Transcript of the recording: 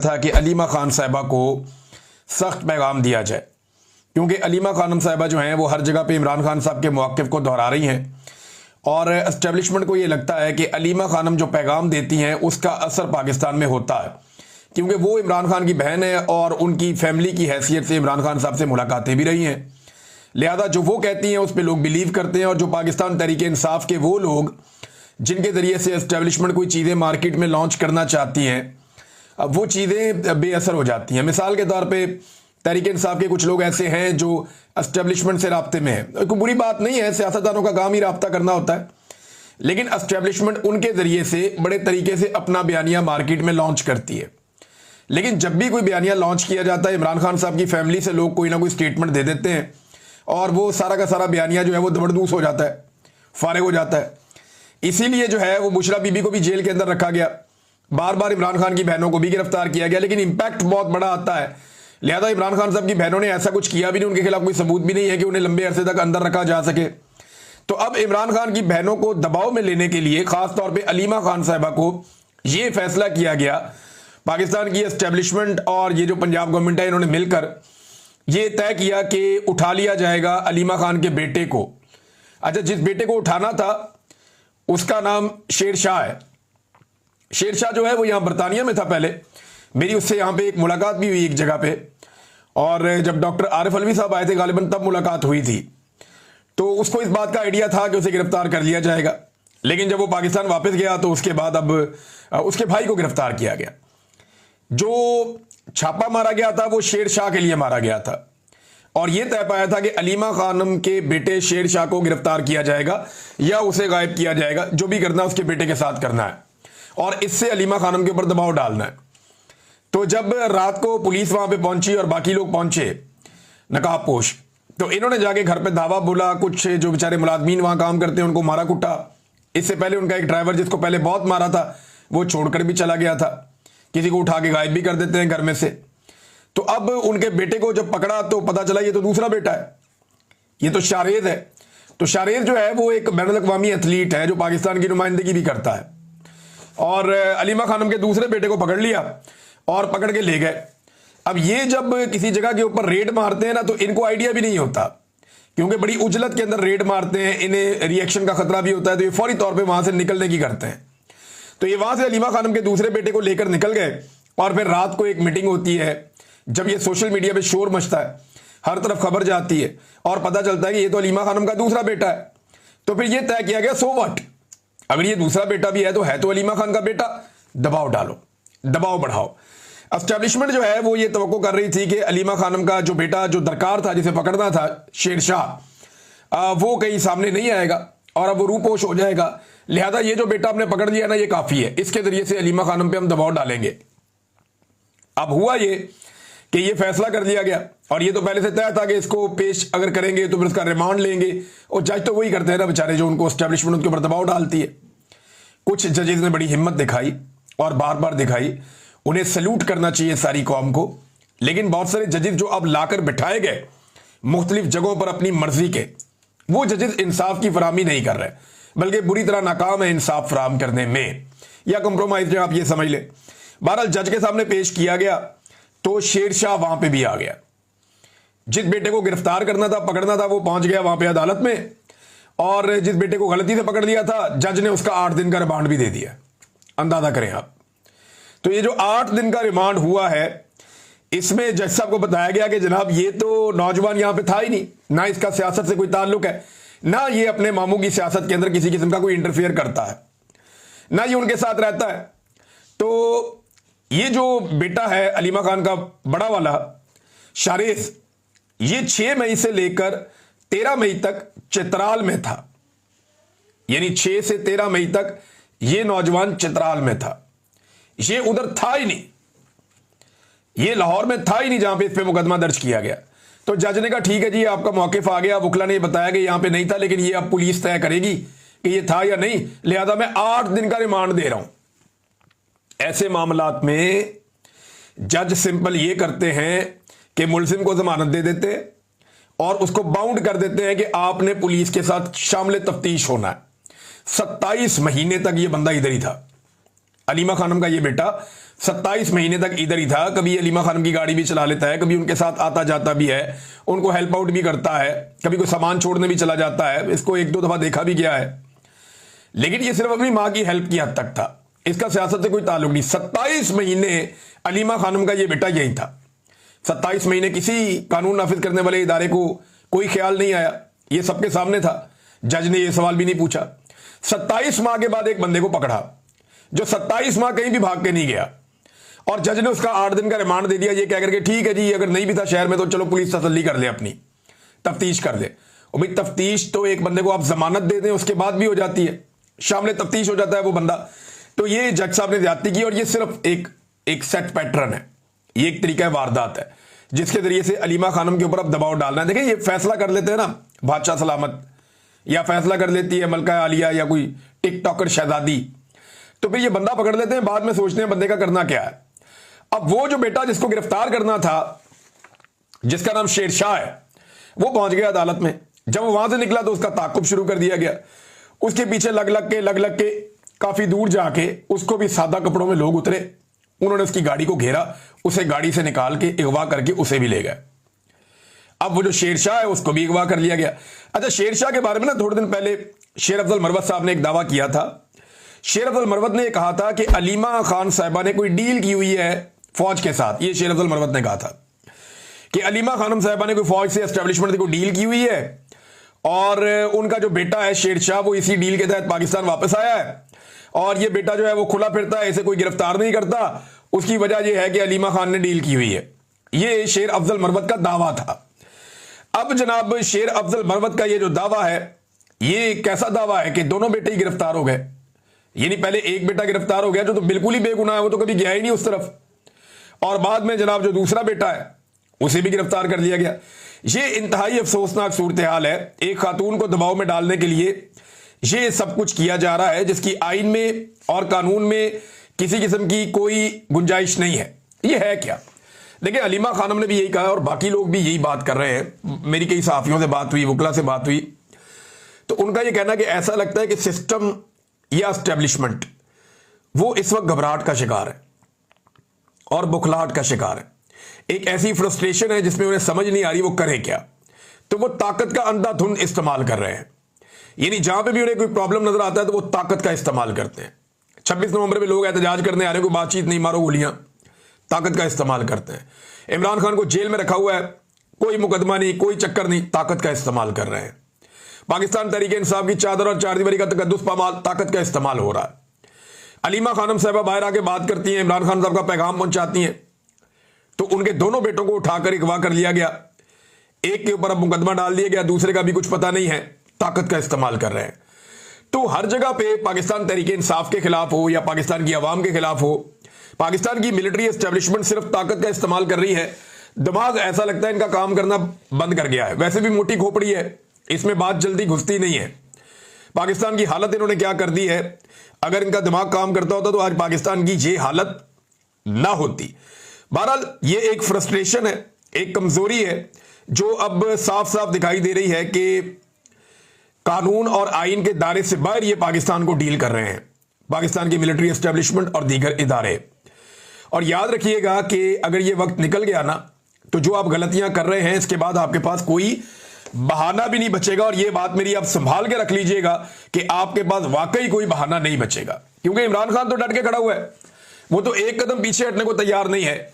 था कि अलीमा खान साहिबा को सख्त पैगाम दिया जाए, क्योंकि अलीमा खानम साहिबा जो हैं वो हर जगह पे इमरान खान साहब के मौक़िफ़ को दोहरा रही हैं और एस्टेब्लिशमेंट को ये लगता है कि अलीमा खानम जो पैगाम देती हैं उसका असर पाकिस्तान में होता है, क्योंकि वो इमरान खान की बहन है और उनकी फैमिली की हैसियत से इमरान खान साहब से मुलाकातें भी रही हैं। लिहाजा जो वो कहती हैं उस पर लोग बिलीव करते हैं और जो पाकिस्तान तहरीक इंसाफ के वो लोग जिनके ज़रिए से एस्टेब्लिशमेंट कोई चीज़ें मार्केट में लॉन्च करना चाहती हैं, अब वो चीज़ें बेअसर हो जाती हैं। मिसाल के तौर पे तहरीक इंसाफ के कुछ लोग ऐसे हैं जो एस्टेब्लिशमेंट से राब्ते में हैं। कोई बुरी बात नहीं है, सियासतदानों का काम ही राब्ता करना होता है, लेकिन एस्टेब्लिशमेंट उनके ज़रिए से बड़े तरीके से अपना बयानिया मार्केट में लॉन्च करती है। लेकिन जब भी कोई बयानिया लॉन्च किया जाता है, इमरान खान साहब की फैमिली से लोग कोई ना कोई स्टेटमेंट दे देते हैं और वो सारा का सारा बयानिया जो है वो दबड़दूस हो जाता है, फारिग हो जाता है। इसीलिए जो है वो बुशरा बीबी को भी जेल के अंदर रखा गया, बार बार इमरान खान की बहनों को भी गिरफ्तार किया गया, लेकिन इंपैक्ट बहुत बड़ा आता है। लिहाजा इमरान खान साहब की बहनों ने ऐसा कुछ किया भी नहीं, उनके खिलाफ कोई सबूत भी नहीं है कि उन्हें लंबे अरसे तक अंदर रखा जा सके। तो अब इमरान खान की बहनों को दबाव में लेने के लिए खास तौर पे अलीमा खान साहिबा को ये फैसला किया गया, पाकिस्तान की एस्टेब्लिशमेंट और ये जो पंजाब गवर्नमेंट है इन्होंने मिलकर ये तय किया कि उठा लिया जाएगा अलीमा खान के बेटे को। अच्छा, जिस बेटे को उठाना था उसका नाम शेर शाह है। शेर शाह जो है वो यहाँ बरतानिया में था पहले, मेरी उससे यहाँ पे एक मुलाकात भी हुई एक जगह पे, और जब डॉक्टर आरिफ अलवी साहब आए थे गालिबन तब मुलाकात हुई थी। तो उसको इस बात का आइडिया था कि उसे गिरफ्तार कर लिया जाएगा, लेकिन जब वो पाकिस्तान वापस गया तो उसके बाद अब उसके भाई को गिरफ्तार किया गया। जो छापा मारा गया था वो शेर शाह के लिए मारा गया था और यह तय पाया था कि अलीमा खानम के बेटे शेर शाह को गिरफ्तार किया जाएगा या उसे गायब किया जाएगा, जो भी करना है उसके बेटे के साथ करना है और इससे अलीमा खानम के ऊपर दबाव डालना है। तो जब रात को पुलिस वहां पे पहुंची और बाकी लोग पहुंचे नकाबपोश, तो इन्होंने जाके घर पे धावा बोला, कुछ जो बेचारे मुलाजमीन वहां काम करते हैं उनको मारा कुटा। इससे पहले उनका एक ड्राइवर जिसको पहले बहुत मारा था वो छोड़कर भी चला गया था, किसी को उठा के गायब भी कर देते हैं घर में से। तो अब उनके बेटे को जब पकड़ा तो पता चला ये तो दूसरा बेटा है, ये तो शारेज है। तो शारेज जो है वो एक बैनुल अक़वामी एथलीट है जो पाकिस्तान की नुमाइंदगी भी करता है, और अलीमा खानम के दूसरे बेटे को पकड़ लिया और पकड़ के ले गए। अब ये जब किसी जगह के ऊपर रेड मारते हैं ना तो इनको आइडिया भी नहीं होता, क्योंकि बड़ी उजलत के अंदर रेड मारते हैं, इन्हें रिएक्शन का खतरा भी होता है, तो ये फौरी तौर पे वहां से निकलने की करते हैं। तो ये वहां से अलीमा खानम के दूसरे बेटे को लेकर निकल गए और फिर रात को एक मीटिंग होती है। जब ये सोशल मीडिया पे शोर मचता है, हर तरफ खबर जाती है और पता चलता है कि ये तो अलीमा खानम का दूसरा बेटा है, तो फिर ये तय किया गया सो व्हाट, अगर ये दूसरा बेटा भी है तो अलीमा खान का बेटा, दबाव डालो, दबाव बढ़ाओ। एस्टेब्लिशमेंट जो है वो ये तवक्को कर रही थी कि अलीमा खानम का जो बेटा जो दरकार था, जिसे पकड़ना था शेर शाह, वो कहीं सामने नहीं आएगा और अब वो रूपोश हो जाएगा। लिहाजा ये जो बेटा हमने पकड़ लिया ना ये काफी है, इसके जरिए से अलीमा खानम पे हम दबाव डालेंगे। अब हुआ ये कि ये फैसला कर लिया गया और ये तो पहले से तय था कि इसको पेश अगर करेंगे तो फिर उसका रिमांड लेंगे, और जज तो वही करते हैं ना बेचारे, जो उनको एस्टेब्लिशमेंट उनके ऊपर दबाव डालती है। कुछ जजेस ने बड़ी हिम्मत दिखाई और बार बार दिखाई, उन्हें सल्यूट करना चाहिए सारी कौम को, लेकिन बहुत सारे जजेस जो अब लाकर बिठाए गए मुख्तलिफ जगहों पर अपनी मर्जी के, वो जजेस इंसाफ की फराहमी नहीं कर रहे, बल्कि बुरी तरह नाकाम है इंसाफ फराहम करने में, या कंप्रोमाइज जो आप ये समझ लें। बहरहाल जज के सामने पेश किया गया तो शेर शाह वहां पे भी आ गया। जिस बेटे को गिरफ्तार करना था, पकड़ना था, वो पहुंच गया वहां पे अदालत में, और जिस बेटे को गलती से पकड़ लिया था जज ने उसका 8 दिन का रिमांड भी दे दिया। अंदाजा करें आप। तो ये जो 8 दिन का रिमांड हुआ है, इसमें जज साहब को बताया गया कि जनाब ये तो नौजवान यहां पे था ही नहीं, ना इसका सियासत से कोई ताल्लुक है, ना ये अपने मामू की सियासत के अंदर किसी किस्म का कोई इंटरफेयर करता है, ना ये उनके साथ रहता है। तो ये जो बेटा है अलीमा खान का बड़ा वाला शारेज, ये 6 मई से लेकर 13 मई तक चित्राल में था, यानी 6 से 13 मई तक ये नौजवान चित्राल में था। ये उधर था ही नहीं, ये लाहौर में था ही नहीं जहां पे इस पे मुकदमा दर्ज किया गया। तो जज ने कहा ठीक है जी, आपका मौकिफ आ गया, वकला ने बताया कि यहां पे नहीं था, लेकिन ये अब पुलिस तय करेगी कि ये था या नहीं, लिहाजा मैं 8 दिन का रिमांड दे रहा हूं। ऐसे मामलात में जज सिंपल ये करते हैं कि मुलजिम को जमानत दे देते हैं और उसको बाउंड कर देते हैं कि आपने पुलिस के साथ शामिल तफ्तीश होना है। 27 महीने तक ये बंदा इधर ही था, अलीमा खानम का ये बेटा 27 महीने तक इधर ही था। कभी अलीमा खानम की गाड़ी भी चला लेता है, कभी उनके साथ आता जाता भी है, उनको हेल्प आउट भी करता है, कभी कोई सामान छोड़ने भी चला जाता है। इसको 1-2 दफा देखा भी गया है, लेकिन ये सिर्फ अपनी मां की हेल्प की हद तक था, इसका सियासत से कोई ताल्लुक नहीं। 27 महीने अलीमा खानम का ये बेटा यही था। 27 महीने किसी कानून नाफिज करने वाले इदारे को कोई ख्याल नहीं आया, ये सबके सामने था। जज ने ये सवाल भी नहीं पूछा। 27 माह के बाद एक बंदे को पकड़ा जो 27 माह कहीं भी भाग के नहीं गया, और जज ने उसका 8 दिन का रिमांड दे दिया, ये कह करके ठीक है जी, अगर नहीं भी था शहर में तो चलो पुलिस तसल्ली कर ले, अपनी तफ्तीश कर ले। और भाई तफ्तीश तो एक बंदे को आप जमानत दे दें उसके बाद भी हो जाती है, शामिल तफ्तीश हो जाता है वो बंदा। तो ये जज साहब ने ज्यादती की, और ये सिर्फ एक सेट पैटर्न है, ये एक तरीका वारदात है जिसके जरिए से अलीमा खानम के ऊपर अब दबाव डालना है। देखिए ये फैसला कर लेते हैं ना बादशाह सलामत, या फैसला कर लेती है मलका आलिया या कोई टिकटॉकर शहजादी, तो फिर ये बंदा पकड़ लेते हैं, बाद में सोचते हैं बंदे का करना क्या है। अब वो जो बेटा जिसको गिरफ्तार करना था, जिसका नाम शेरशाह है, वो पहुंच गया अदालत में। जब वो वहां से निकला तो उसका ताकुब शुरू कर दिया गया। उसके पीछे लग लग के काफी दूर जाके उसको भी सादा कपड़ों में लोग उतरे, उन्होंने उसकी गाड़ी को घेरा, उसे गाड़ी से निकाल के अगवा करके उसे भी ले गए। अब वो जो शेरशाह है उसको भी अगवा कर लिया गया। अच्छा, शेरशाह के बारे में ना थोड़े दिन पहले शेर अफजल मरवत साहब ने एक दावा किया था। शेर अफजल मरवत ने कहा था कि अलीमा खान साहिबा ने कोई डील की हुई है फौज के साथ। ये शेर अफजल मरवत ने कहा था कि अलीमा खानम साहिबा ने कोई फौज से एस्टेब्लिशमेंट को डील की हुई है, और उनका जो बेटा है शेरशाह वो इसी डील के तहत पाकिस्तान वापस आया है, और ये बेटा जो है वो खुला फिरता है, इसे कोई गिरफ्तार नहीं करता। उसकी वजह यह है कि अलीमा खान ने डील की हुई है। ये शेर अफजल मरवत का दावा था। अब जनाब शेर अफजल मरवत का ये जो दावा है, ये कैसा दावा है कि दोनों बेटे ही गिरफ्तार हो गए। यानी पहले एक बेटा गिरफ्तार हो गया जो तो बिल्कुल ही बेगुनाह है, वो तो कभी गया ही नहीं उस तरफ, और बाद में जनाब जो दूसरा बेटा है उसे भी गिरफ्तार कर लिया गया। ये इंतहाई अफसोसनाक सूरत हाल है। एक खातून को दबाव में डालने के लिए ये सब कुछ किया जा रहा है जिसकी आइन में और कानून में किसी किस्म की कोई गुंजाइश नहीं है। ये है क्या? देखिए अलीमा खानम ने भी यही कहा और बाकी लोग भी यही बात कर रहे हैं। मेरी कई सहाफियों से बात हुई, वकला से बात हुई, तो उनका यह कहना कि ऐसा लगता है कि सिस्टम या एस्टेब्लिशमेंट वो इस वक्त घबराहट का शिकार है और बुखलाहट का शिकार है। एक ऐसी फ्रस्ट्रेशन है जिसमें उन्हें समझ नहीं आ रही वो करे क्या, तो वो ताकत का अंधाधुंध इस्तेमाल कर रहे हैं। यानी जहां पे भी उन्हें कोई प्रॉब्लम नजर आता है तो वो ताकत का इस्तेमाल करते हैं। 26 नवंबर में लोग एहतजाज करने आ रहे हैं, कोई बातचीत नहीं, मारो गोलियां, ताकत का इस्तेमाल करते हैं। इमरान खान को जेल में रखा हुआ है, कोई मुकदमा नहीं, कोई चक्कर नहीं, ताकत का इस्तेमाल कर रहे हैं। पाकिस्तान तहरीक इंसाफ की चादर और चारदीवारी का तकद्दुस पामाल, ताकत का इस्तेमाल हो रहा है। अलीमा खानम साहबा बाहर आके बात करती हैं, इमरान खान साहब का पैगाम पहुंचाती हैं, तो उनके दोनों बेटों को उठाकर अगवा कर लिया गया। एक के ऊपर अब मुकदमा डाल दिया गया, दूसरे का भी कुछ पता नहीं है, ताकत का इस्तेमाल कर रहे हैं। तो हर जगह पे पाकिस्तान तहरीक इंसाफ के खिलाफ हो या पाकिस्तान की आवाम के खिलाफ हो, पाकिस्तान की मिलिट्री एस्टेब्लिशमेंट सिर्फ ताकत का इस्तेमाल कर रही है। दिमाग ऐसा लगता है इनका काम करना बंद कर गया है। वैसे भी मोटी खोपड़ी है, इसमें बात जल्दी घुसती नहीं है। पाकिस्तान की हालत इन्होंने क्या कर दी है, अगर इनका दिमाग काम करता होता तो आज पाकिस्तान की ये हालत ना होती। बहरहाल ये एक फ्रस्ट्रेशन है, एक कमजोरी है जो अब साफ साफ दिखाई दे रही है कि कानून और आइन के दायरे से बाहर ये पाकिस्तान को डील कर रहे हैं, पाकिस्तान की मिलिट्री एस्टेब्लिशमेंट और दीगर इदारे। और याद रखिएगा कि अगर ये वक्त निकल गया ना, तो जो आप गलतियां कर रहे हैं इसके बाद आपके पास कोई बहाना भी नहीं बचेगा। और ये बात मेरी आप संभाल के रख लीजिएगा कि आपके पास वाकई कोई बहाना नहीं बचेगा, क्योंकि इमरान खान तो डट के खड़ा हुआ है, वो तो एक कदम पीछे हटने को तैयार नहीं है।